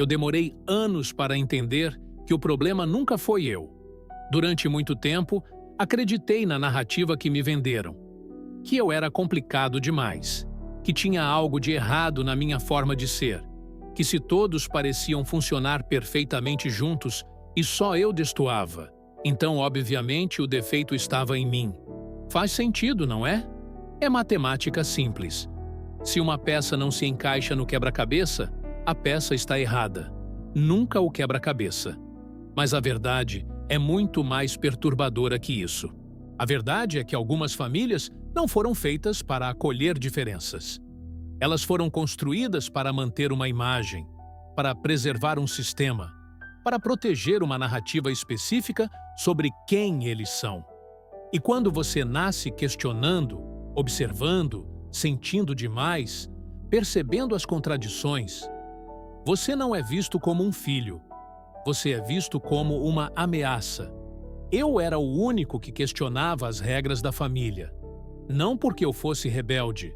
Eu demorei anos para entender que o problema nunca foi eu. Durante muito tempo, acreditei na narrativa que me venderam, que eu era complicado demais, que tinha algo de errado na minha forma de ser, que se todos pareciam funcionar perfeitamente juntos e só eu destoava, então obviamente o defeito estava em mim. Faz sentido, não é? É matemática simples. Se uma peça não se encaixa no quebra-cabeça, a peça está errada. Nunca o quebra-cabeça. Mas a verdade é muito mais perturbadora que isso. A verdade é que algumas famílias não foram feitas para acolher diferenças. Elas foram construídas para manter uma imagem, para preservar um sistema, para proteger uma narrativa específica sobre quem eles são. E quando você nasce questionando, observando, sentindo demais, percebendo as contradições, você não é visto como um filho, você é visto como uma ameaça. Eu era o único que questionava as regras da família. Não porque eu fosse rebelde,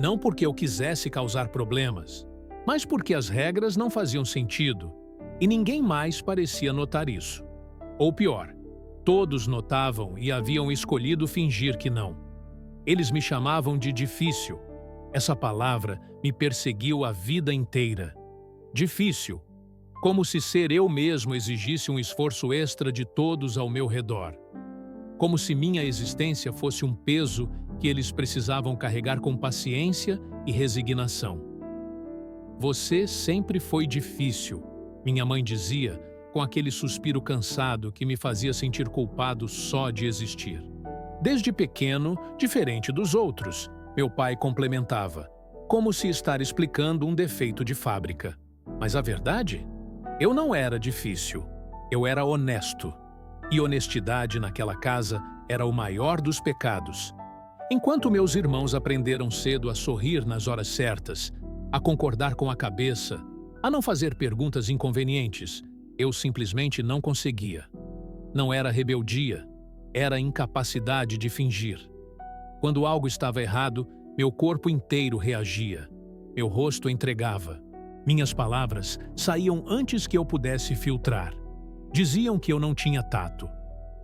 não porque eu quisesse causar problemas, mas porque as regras não faziam sentido e ninguém mais parecia notar isso. Ou pior, todos notavam e haviam escolhido fingir que não. Eles me chamavam de difícil. Essa palavra me perseguiu a vida inteira. Difícil, como se ser eu mesmo exigisse um esforço extra de todos ao meu redor. Como se minha existência fosse um peso que eles precisavam carregar com paciência e resignação. Você sempre foi difícil, minha mãe dizia, com aquele suspiro cansado que me fazia sentir culpado só de existir. Desde pequeno, diferente dos outros, meu pai complementava, como se estar explicando um defeito de fábrica. Mas a verdade? Eu não era difícil, eu era honesto. E honestidade naquela casa era o maior dos pecados. Enquanto meus irmãos aprenderam cedo a sorrir nas horas certas, a concordar com a cabeça, a não fazer perguntas inconvenientes, eu simplesmente não conseguia. Não era rebeldia, era incapacidade de fingir. Quando algo estava errado, meu corpo inteiro reagia, meu rosto entregava. Minhas palavras saíam antes que eu pudesse filtrar. Diziam que eu não tinha tato,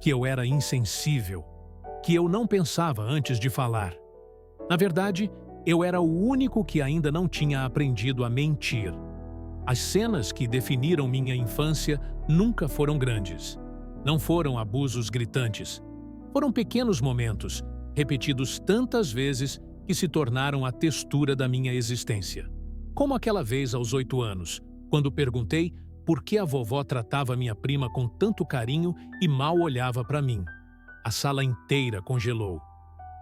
que eu era insensível, que eu não pensava antes de falar. Na verdade, eu era o único que ainda não tinha aprendido a mentir. As cenas que definiram minha infância nunca foram grandes. Não foram abusos gritantes. Foram pequenos momentos, repetidos tantas vezes que se tornaram a textura da minha existência. Como aquela vez aos 8 anos, quando perguntei por que a vovó tratava minha prima com tanto carinho e mal olhava para mim. A sala inteira congelou.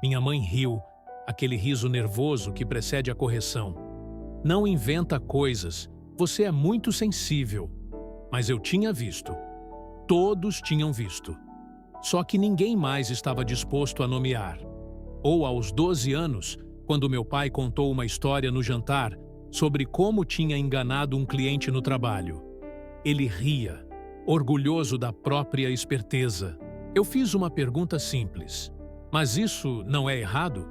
Minha mãe riu, aquele riso nervoso que precede a correção. Não inventa coisas, você é muito sensível. Mas eu tinha visto. Todos tinham visto. Só que ninguém mais estava disposto a nomear. Ou aos 12 anos, quando meu pai contou uma história no jantar sobre como tinha enganado um cliente no trabalho. Ele ria, orgulhoso da própria esperteza. Eu fiz uma pergunta simples. Mas isso não é errado?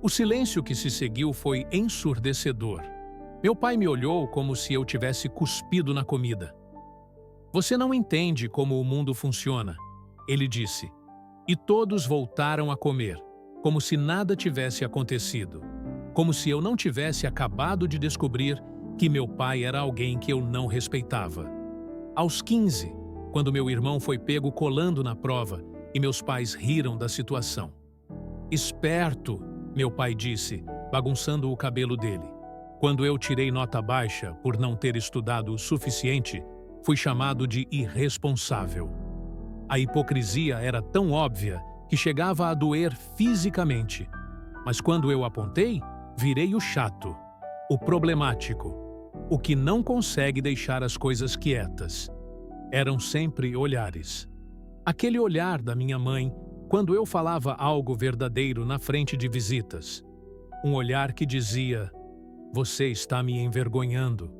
O silêncio que se seguiu foi ensurdecedor. Meu pai me olhou como se eu tivesse cuspido na comida. Você não entende como o mundo funciona, ele disse. E todos voltaram a comer, como se nada tivesse acontecido. Como se eu não tivesse acabado de descobrir que meu pai era alguém que eu não respeitava. Aos 15, quando meu irmão foi pego colando na prova e meus pais riram da situação. Esperto, meu pai disse, bagunçando o cabelo dele. Quando eu tirei nota baixa por não ter estudado o suficiente, fui chamado de irresponsável. A hipocrisia era tão óbvia que chegava a doer fisicamente. Mas quando eu apontei, virei o chato, o problemático, o que não consegue deixar as coisas quietas. Eram sempre olhares. Aquele olhar da minha mãe, quando eu falava algo verdadeiro na frente de visitas. Um olhar que dizia, você está me envergonhando.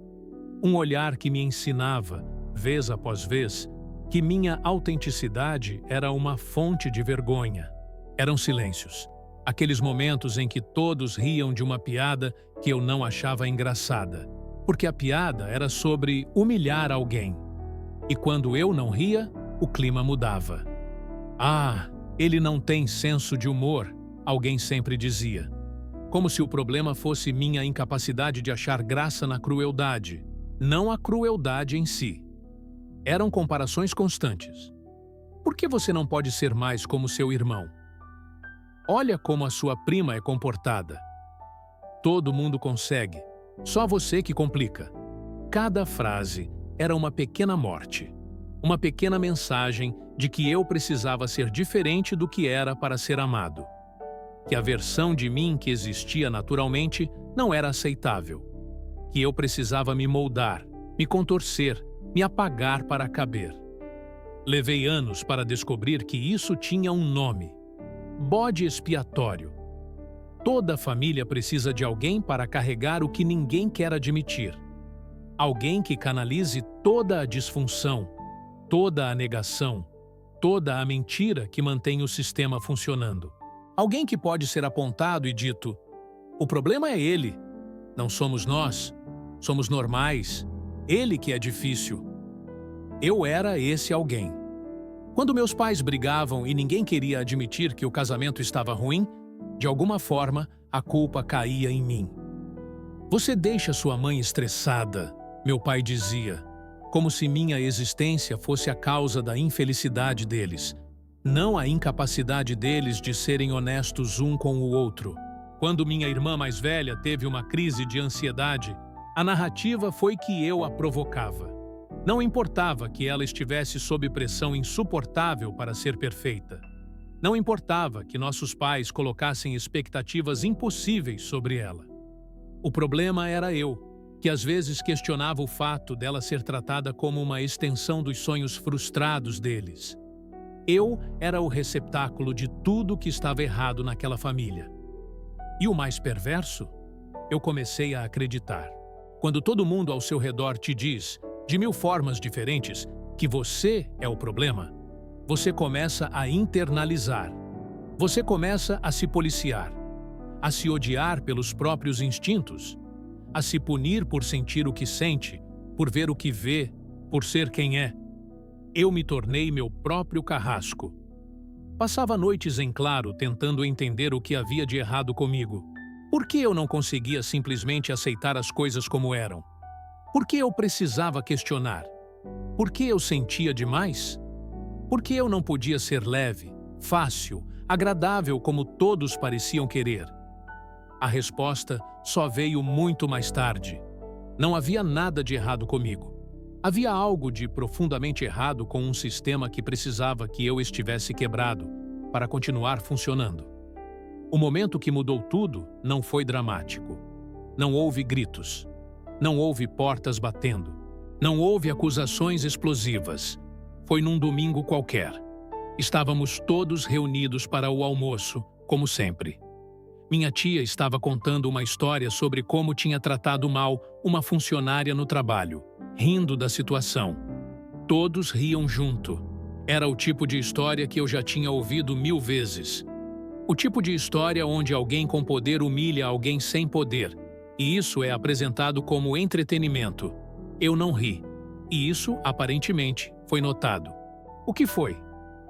Um olhar que me ensinava, vez após vez, que minha autenticidade era uma fonte de vergonha. Eram silêncios. Aqueles momentos em que todos riam de uma piada que eu não achava engraçada. porque a piada era sobre humilhar alguém. E quando eu não ria, o clima mudava. Ah, ele não tem senso de humor, alguém sempre dizia. Como se o problema fosse minha incapacidade de achar graça na crueldade, não a crueldade em si. Eram comparações constantes. Por que você não pode ser mais como seu irmão? Olha como a sua prima é comportada. Todo mundo consegue, só você que complica. Cada frase era uma pequena morte, uma pequena mensagem de que eu precisava ser diferente do que era para ser amado. Que a versão de mim que existia naturalmente não era aceitável. Que eu precisava me moldar, me contorcer, me apagar para caber. Levei anos para descobrir que isso tinha um nome: bode expiatório. Toda família precisa de alguém para carregar o que ninguém quer admitir. Alguém que canalize toda a disfunção, toda a negação, toda a mentira que mantém o sistema funcionando. Alguém que pode ser apontado e dito: o problema é ele, não somos nós, somos normais, ele que é difícil. Eu era esse alguém. Quando meus pais brigavam e ninguém queria admitir que o casamento estava ruim, de alguma forma, a culpa caía em mim. Você deixa sua mãe estressada, meu pai dizia, como se minha existência fosse a causa da infelicidade deles, não a incapacidade deles de serem honestos um com o outro. Quando minha irmã mais velha teve uma crise de ansiedade, a narrativa foi que eu a provocava. Não importava que ela estivesse sob pressão insuportável para ser perfeita. Não importava que nossos pais colocassem expectativas impossíveis sobre ela. O problema era eu, que às vezes questionava o fato dela ser tratada como uma extensão dos sonhos frustrados deles. Eu era o receptáculo de tudo que estava errado naquela família. E o mais perverso? Eu comecei a acreditar. Quando todo mundo ao seu redor te diz, de 1000 formas diferentes, que você é o problema, você começa a internalizar. Você começa a se policiar, a se odiar pelos próprios instintos, a se punir por sentir o que sente, por ver o que vê, por ser quem é. Eu me tornei meu próprio carrasco. Passava noites em claro tentando entender o que havia de errado comigo. Por que eu não conseguia simplesmente aceitar as coisas como eram? Por que eu precisava questionar? Por que eu sentia demais? Por que eu não podia ser leve, fácil, agradável como todos pareciam querer? A resposta só veio muito mais tarde. Não havia nada de errado comigo. Havia algo de profundamente errado com um sistema que precisava que eu estivesse quebrado para continuar funcionando. O momento que mudou tudo não foi dramático. Não houve gritos. Não houve portas batendo. Não houve acusações explosivas. Foi num domingo qualquer. Estávamos todos reunidos para o almoço, como sempre. Minha tia estava contando uma história sobre como tinha tratado mal uma funcionária no trabalho, rindo da situação. Todos riam junto. Era o tipo de história que eu já tinha ouvido 1000 vezes. O tipo de história onde alguém com poder humilha alguém sem poder, e isso é apresentado como entretenimento. Eu não ri, e isso, aparentemente, foi notado. O que foi?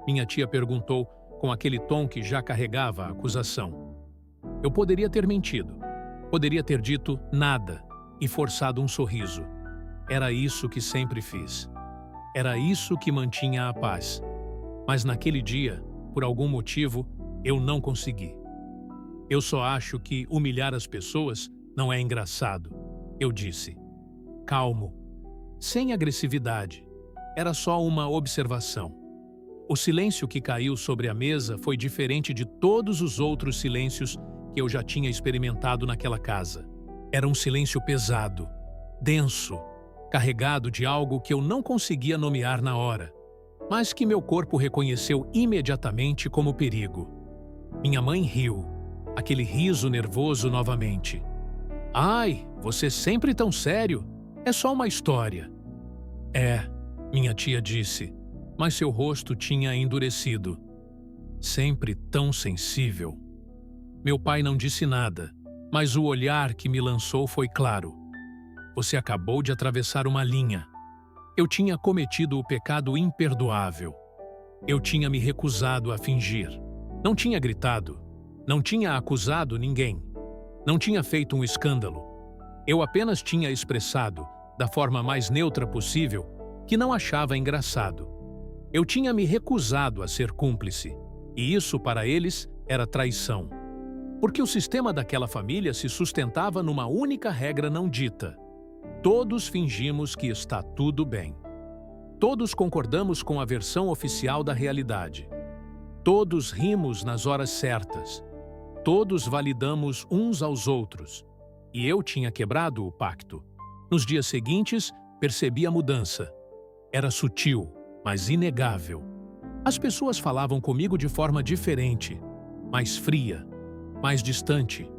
Minha tia perguntou, com aquele tom que já carregava a acusação. Eu poderia ter mentido. Poderia ter dito nada e forçado um sorriso. Era isso que sempre fiz. Era isso que mantinha a paz. Mas naquele dia, por algum motivo, eu não consegui. Eu só acho que humilhar as pessoas não é engraçado, eu disse. Calmo, sem agressividade. Era só uma observação. O silêncio que caiu sobre a mesa foi diferente de todos os outros silêncios que eu já tinha experimentado naquela casa. Era um silêncio pesado, denso, carregado de algo que eu não conseguia nomear na hora, mas que meu corpo reconheceu imediatamente como perigo. Minha mãe riu, aquele riso nervoso novamente. Ai, você sempre tão sério? É só uma história. É, minha tia disse, mas seu rosto tinha endurecido. Sempre tão sensível. Meu pai não disse nada, mas o olhar que me lançou foi claro. você acabou de atravessar uma linha. Eu tinha cometido o pecado imperdoável. Eu tinha me recusado a fingir. Não tinha gritado. Não tinha acusado ninguém. Não tinha feito um escândalo. Eu apenas tinha expressado, da forma mais neutra possível, que não achava engraçado. Eu tinha me recusado a ser cúmplice, e isso para eles era traição. Porque o sistema daquela família se sustentava numa única regra não dita. Todos fingimos que está tudo bem. Todos concordamos com a versão oficial da realidade. Todos rimos nas horas certas. Todos validamos uns aos outros. E eu tinha quebrado o pacto. Nos dias seguintes, percebi a mudança. Era sutil, mas inegável. As pessoas falavam comigo de forma diferente, mais fria, mais distante.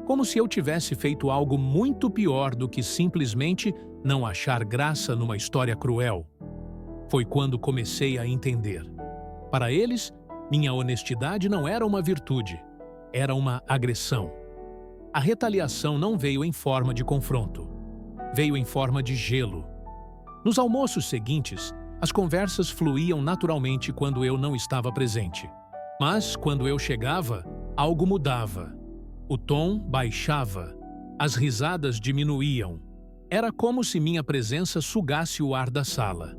Como se eu tivesse feito algo muito pior do que simplesmente não achar graça numa história cruel. Foi quando comecei a entender. Para eles, minha honestidade não era uma virtude, era uma agressão. A retaliação não veio em forma de confronto. Veio em forma de gelo. Nos almoços seguintes, as conversas fluíam naturalmente quando eu não estava presente. Mas, quando eu chegava, algo mudava. O tom baixava. As risadas diminuíam. Era como se minha presença sugasse o ar da sala.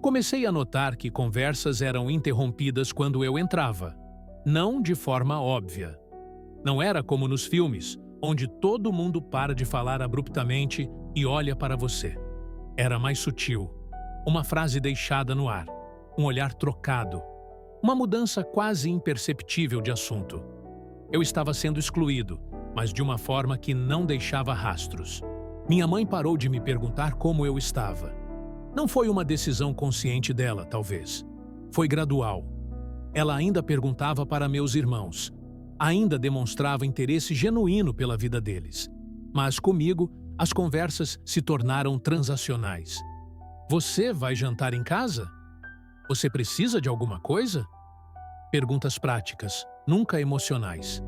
Comecei a notar que conversas eram interrompidas quando eu entrava. Não de forma óbvia. Não era como nos filmes, onde todo mundo para de falar abruptamente e olha para você. Era mais sutil. Uma frase deixada no ar. Um olhar trocado. Uma mudança quase imperceptível de assunto. Eu estava sendo excluído, mas de uma forma que não deixava rastros. Minha mãe parou de me perguntar como eu estava. Não foi uma decisão consciente dela, talvez. Foi gradual. Ela ainda perguntava para meus irmãos. Ainda demonstrava interesse genuíno pela vida deles. Mas comigo, as conversas se tornaram transacionais. Você vai jantar em casa? Você precisa de alguma coisa? Perguntas práticas, nunca emocionais.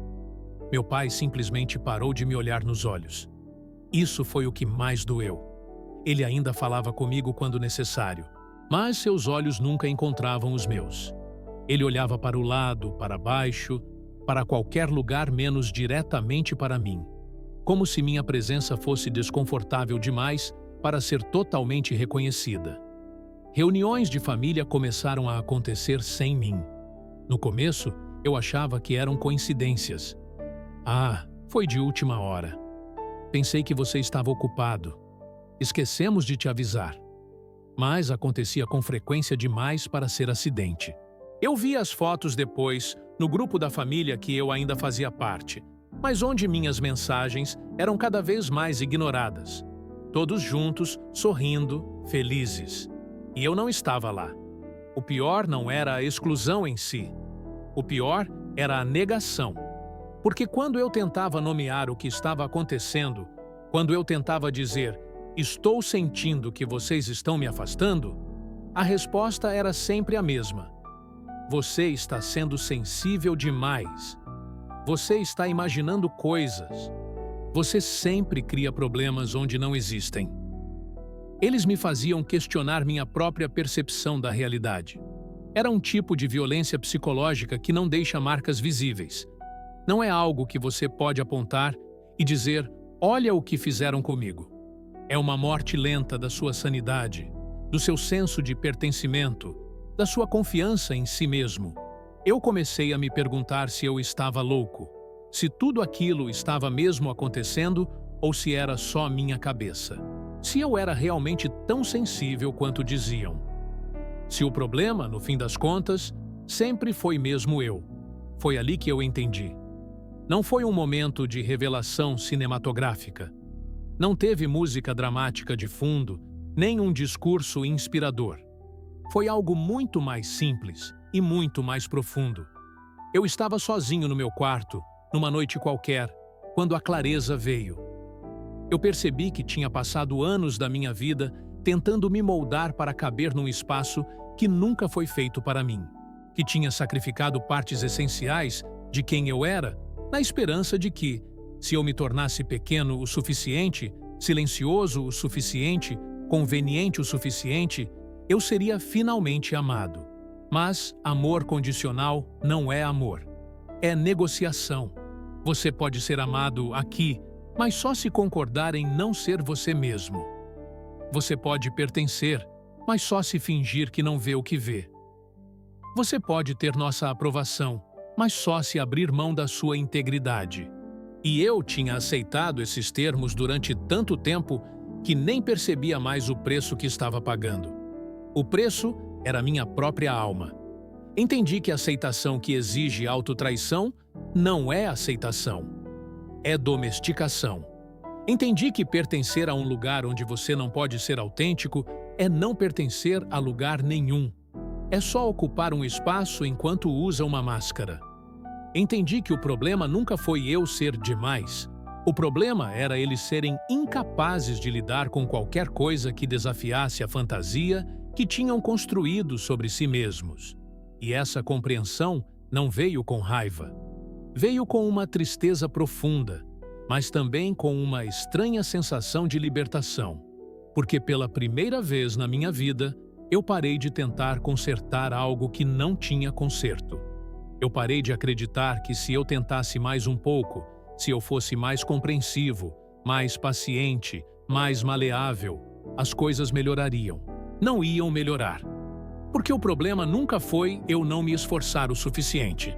Meu pai simplesmente parou de me olhar nos olhos. Isso foi o que mais doeu. Ele ainda falava comigo quando necessário, mas seus olhos nunca encontravam os meus. Ele olhava para o lado, para baixo, para qualquer lugar menos diretamente para mim, como se minha presença fosse desconfortável demais para ser totalmente reconhecida. Reuniões de família começaram a acontecer sem mim. No começo, eu achava que eram coincidências. Ah, foi de última hora. Pensei que você estava ocupado. Esquecemos de te avisar. Mas acontecia com frequência demais para ser acidente. Eu vi as fotos depois, no grupo da família que eu ainda fazia parte, mas onde minhas mensagens eram cada vez mais ignoradas. Todos juntos, sorrindo, felizes. E eu não estava lá. O pior não era a exclusão em si. O pior era a negação. Porque quando eu tentava nomear o que estava acontecendo, quando eu tentava dizer, estou sentindo que vocês estão me afastando, a resposta era sempre a mesma. Você está sendo sensível demais. Você está imaginando coisas. Você sempre cria problemas onde não existem. Eles me faziam questionar minha própria percepção da realidade. Era um tipo de violência psicológica que não deixa marcas visíveis. Não é algo que você pode apontar e dizer, olha o que fizeram comigo. É uma morte lenta da sua sanidade, do seu senso de pertencimento, da sua confiança em si mesmo. Eu comecei a me perguntar se eu estava louco, se tudo aquilo estava mesmo acontecendo ou se era só minha cabeça. Se eu era realmente tão sensível quanto diziam. Se o problema, no fim das contas, sempre foi mesmo eu. Foi ali que eu entendi. Não foi um momento de revelação cinematográfica. Não teve música dramática de fundo, nem um discurso inspirador. Foi algo muito mais simples e muito mais profundo. Eu estava sozinho no meu quarto, numa noite qualquer, quando a clareza veio. Eu percebi que tinha passado anos da minha vida tentando me moldar para caber num espaço que nunca foi feito para mim, que tinha sacrificado partes essenciais de quem eu era, na esperança de que, se eu me tornasse pequeno o suficiente, silencioso o suficiente, conveniente o suficiente, eu seria finalmente amado. Mas amor condicional não é amor. É negociação. Você pode ser amado aqui, mas só se concordar em não ser você mesmo. Você pode pertencer, mas só se fingir que não vê o que vê. Você pode ter nossa aprovação, mas só se abrir mão da sua integridade. E eu tinha aceitado esses termos durante tanto tempo que nem percebia mais o preço que estava pagando. O preço era a minha própria alma. Entendi que a aceitação que exige autotraição não é aceitação, é domesticação. Entendi que pertencer a um lugar onde você não pode ser autêntico é não pertencer a lugar nenhum. É só ocupar um espaço enquanto usa uma máscara. Entendi que o problema nunca foi eu ser demais. O problema era eles serem incapazes de lidar com qualquer coisa que desafiasse a fantasia que tinham construído sobre si mesmos. E essa compreensão não veio com raiva. Veio com uma tristeza profunda, mas também com uma estranha sensação de libertação. Porque pela primeira vez na minha vida, eu parei de tentar consertar algo que não tinha conserto. Eu parei de acreditar que se eu tentasse mais um pouco, se eu fosse mais compreensivo, mais paciente, mais maleável, as coisas melhorariam. Não iam melhorar. Porque o problema nunca foi eu não me esforçar o suficiente.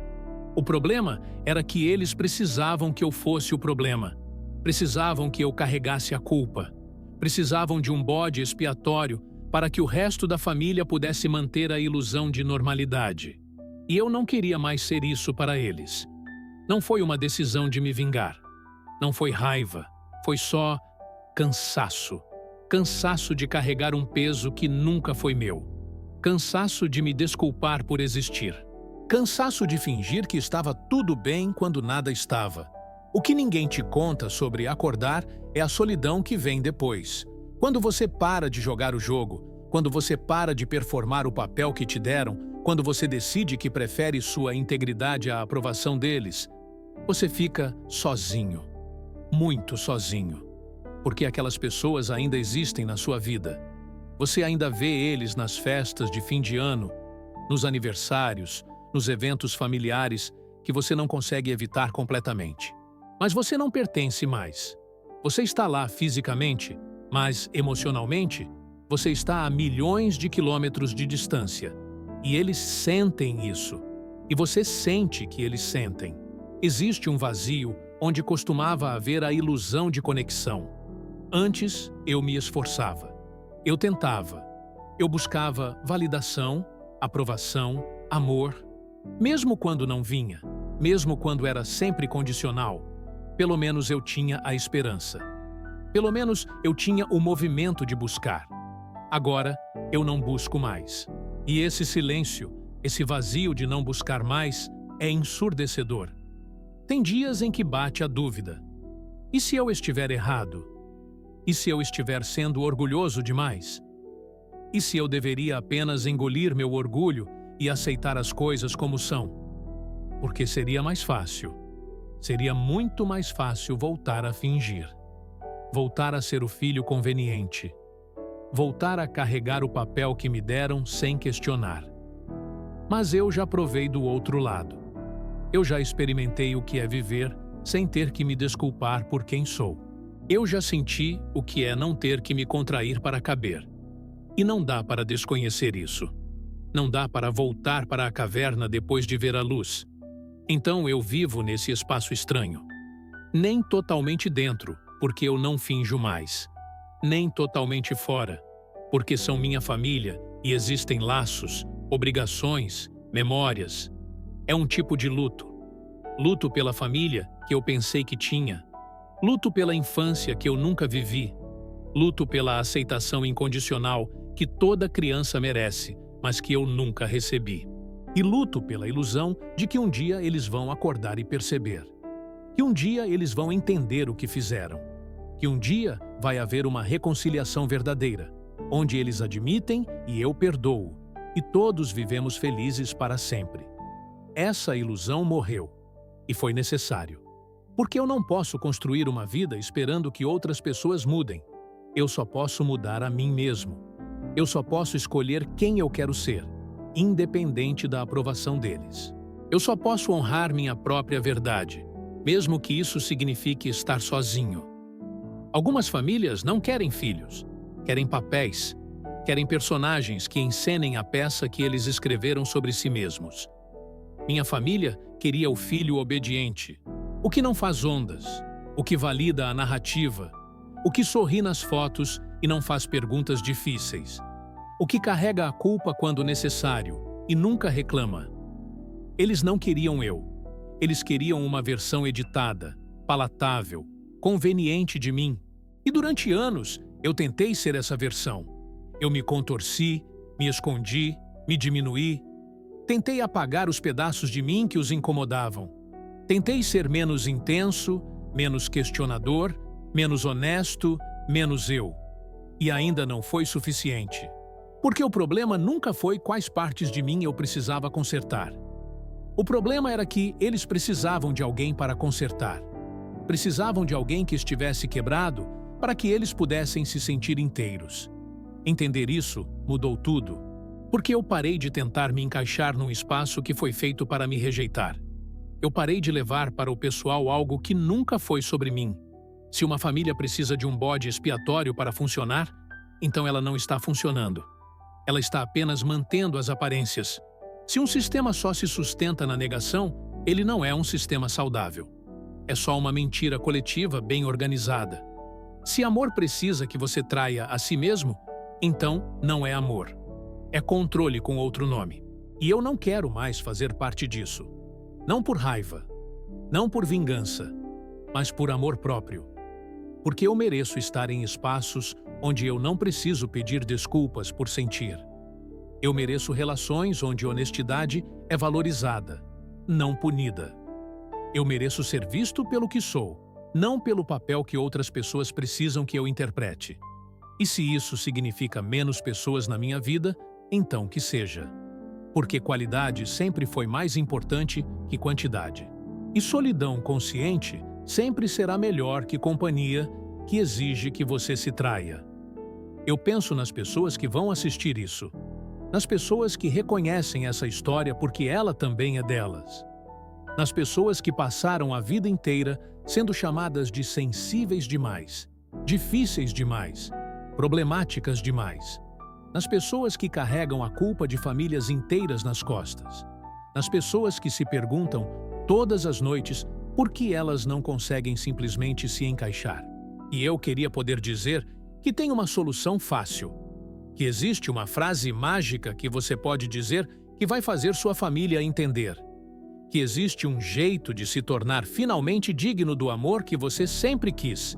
O problema era que eles precisavam que eu fosse o problema. Precisavam que eu carregasse a culpa. Precisavam de um bode expiatório para que o resto da família pudesse manter a ilusão de normalidade. E eu não queria mais ser isso para eles. Não foi uma decisão de me vingar. Não foi raiva. Foi só cansaço. Cansaço de carregar um peso que nunca foi meu. Cansaço de me desculpar por existir. Cansaço de fingir que estava tudo bem quando nada estava. O que ninguém te conta sobre acordar é a solidão que vem depois. Quando você para de jogar o jogo, quando você para de performar o papel que te deram, quando você decide que prefere sua integridade à aprovação deles, você fica sozinho. Muito sozinho. Porque aquelas pessoas ainda existem na sua vida. Você ainda vê eles nas festas de fim de ano, nos aniversários, nos eventos familiares que você não consegue evitar completamente. Mas você não pertence mais. Você está lá fisicamente, mas emocionalmente, você está a milhões de quilômetros de distância. E eles sentem isso. E você sente que eles sentem. Existe um vazio onde costumava haver a ilusão de conexão. Antes, eu me esforçava. Eu tentava. Eu buscava validação, aprovação, amor. Mesmo quando não vinha, mesmo quando era sempre condicional, pelo menos eu tinha a esperança. Pelo menos eu tinha o movimento de buscar. Agora, eu não busco mais. E esse silêncio, esse vazio de não buscar mais, é ensurdecedor. Tem dias em que bate a dúvida. E se eu estiver errado? E se eu estiver sendo orgulhoso demais? E se eu deveria apenas engolir meu orgulho e aceitar as coisas como são? Porque seria mais fácil. Seria muito mais fácil voltar a fingir. Voltar a ser o filho conveniente. Voltar a carregar o papel que me deram sem questionar. Mas eu já provei do outro lado. Eu já experimentei o que é viver sem ter que me desculpar por quem sou. Eu já senti o que é não ter que me contrair para caber. E não dá para desconhecer isso. Não dá para voltar para a caverna depois de ver a luz. Então eu vivo nesse espaço estranho. Nem totalmente dentro, porque eu não finjo mais. Nem totalmente fora, porque são minha família e existem laços, obrigações, memórias. É um tipo de luto. Luto pela família que eu pensei que tinha. Luto pela infância que eu nunca vivi. Luto pela aceitação incondicional que toda criança merece, mas que eu nunca recebi. E luto pela ilusão de que um dia eles vão acordar e perceber. Que um dia eles vão entender o que fizeram. Que um dia vai haver uma reconciliação verdadeira, onde eles admitem e eu perdoo, e todos vivemos felizes para sempre. Essa ilusão morreu, e foi necessário. Porque eu não posso construir uma vida esperando que outras pessoas mudem. Eu só posso mudar a mim mesmo. Eu só posso escolher quem eu quero ser, independente da aprovação deles. Eu só posso honrar minha própria verdade, mesmo que isso signifique estar sozinho. Algumas famílias não querem filhos, querem papéis, querem personagens que encenem a peça que eles escreveram sobre si mesmos. Minha família queria o filho obediente, o que não faz ondas, o que valida a narrativa, o que sorri nas fotos e não faz perguntas difíceis, o que carrega a culpa quando necessário e nunca reclama. Eles não queriam eu. Eles queriam uma versão editada, palatável, conveniente de mim. E durante anos, eu tentei ser essa versão. Eu me contorci, me escondi, me diminuí. Tentei apagar os pedaços de mim que os incomodavam. Tentei ser menos intenso, menos questionador, menos honesto, menos eu. E ainda não foi suficiente. Porque o problema nunca foi quais partes de mim eu precisava consertar. O problema era que eles precisavam de alguém para consertar. Precisavam de alguém que estivesse quebrado para que eles pudessem se sentir inteiros. Entender isso mudou tudo, porque eu parei de tentar me encaixar num espaço que foi feito para me rejeitar. Eu parei de levar para o pessoal algo que nunca foi sobre mim. Se uma família precisa de um bode expiatório para funcionar, então ela não está funcionando. Ela está apenas mantendo as aparências. Se um sistema só se sustenta na negação, ele não é um sistema saudável. É só uma mentira coletiva bem organizada. Se amor precisa que você traia a si mesmo, então não é amor. É controle com outro nome. E eu não quero mais fazer parte disso. Não por raiva, não por vingança, mas por amor próprio. Porque eu mereço estar em espaços onde eu não preciso pedir desculpas por sentir. Eu mereço relações onde honestidade é valorizada, não punida. Eu mereço ser visto pelo que sou, não pelo papel que outras pessoas precisam que eu interprete. E se isso significa menos pessoas na minha vida, então que seja. Porque qualidade sempre foi mais importante que quantidade. E solidão consciente sempre será melhor que companhia que exige que você se traia. Eu penso nas pessoas que vão assistir isso. Nas pessoas que reconhecem essa história porque ela também é delas. Nas pessoas que passaram a vida inteira sendo chamadas de sensíveis demais, difíceis demais, problemáticas demais. Nas pessoas que carregam a culpa de famílias inteiras nas costas. Nas pessoas que se perguntam todas as noites por que elas não conseguem simplesmente se encaixar. E eu queria poder dizer que tem uma solução fácil. Que existe uma frase mágica que você pode dizer que vai fazer sua família entender. Que existe um jeito de se tornar finalmente digno do amor que você sempre quis.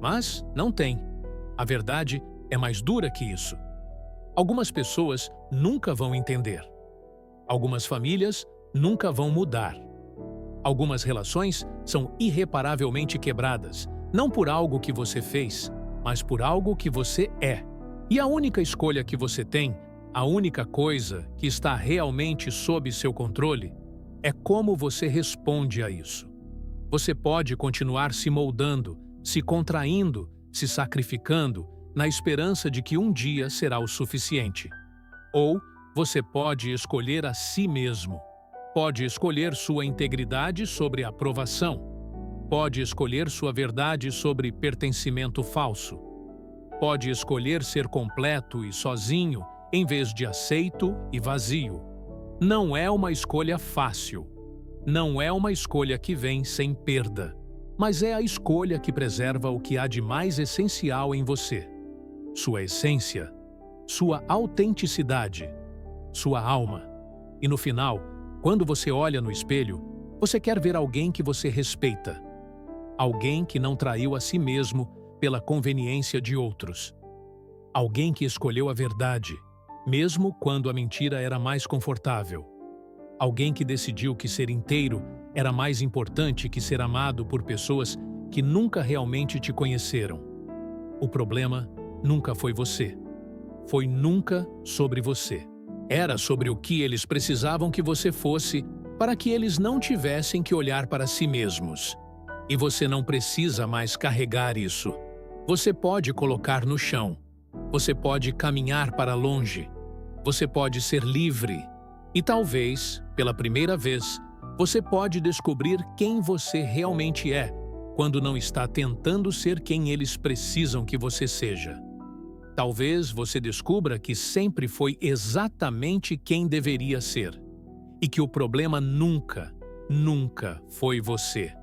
Mas não tem. A verdade é mais dura que isso. Algumas pessoas nunca vão entender. Algumas famílias nunca vão mudar. Algumas relações são irreparavelmente quebradas, não por algo que você fez, mas por algo que você é. E a única escolha que você tem, a única coisa que está realmente sob seu controle, é como você responde a isso. Você pode continuar se moldando, se contraindo, se sacrificando, na esperança de que um dia será o suficiente. Ou você pode escolher a si mesmo. Pode escolher sua integridade sobre aprovação. Pode escolher sua verdade sobre pertencimento falso. Pode escolher ser completo e sozinho, em vez de aceito e vazio. Não é uma escolha fácil. Não é uma escolha que vem sem perda. Mas é a escolha que preserva o que há de mais essencial em você. Sua essência, sua autenticidade, sua alma. E no final, quando você olha no espelho, você quer ver alguém que você respeita. Alguém que não traiu a si mesmo pela conveniência de outros. Alguém que escolheu a verdade, mesmo quando a mentira era mais confortável. Alguém que decidiu que ser inteiro era mais importante que ser amado por pessoas que nunca realmente te conheceram. O problema nunca foi você. Foi nunca sobre você. Era sobre o que eles precisavam que você fosse para que eles não tivessem que olhar para si mesmos. E você não precisa mais carregar isso. Você pode colocar no chão. Você pode caminhar para longe. Você pode ser livre. E talvez, pela primeira vez, você pode descobrir quem você realmente é, quando não está tentando ser quem eles precisam que você seja. Talvez você descubra que sempre foi exatamente quem deveria ser. E que o problema nunca, nunca foi você.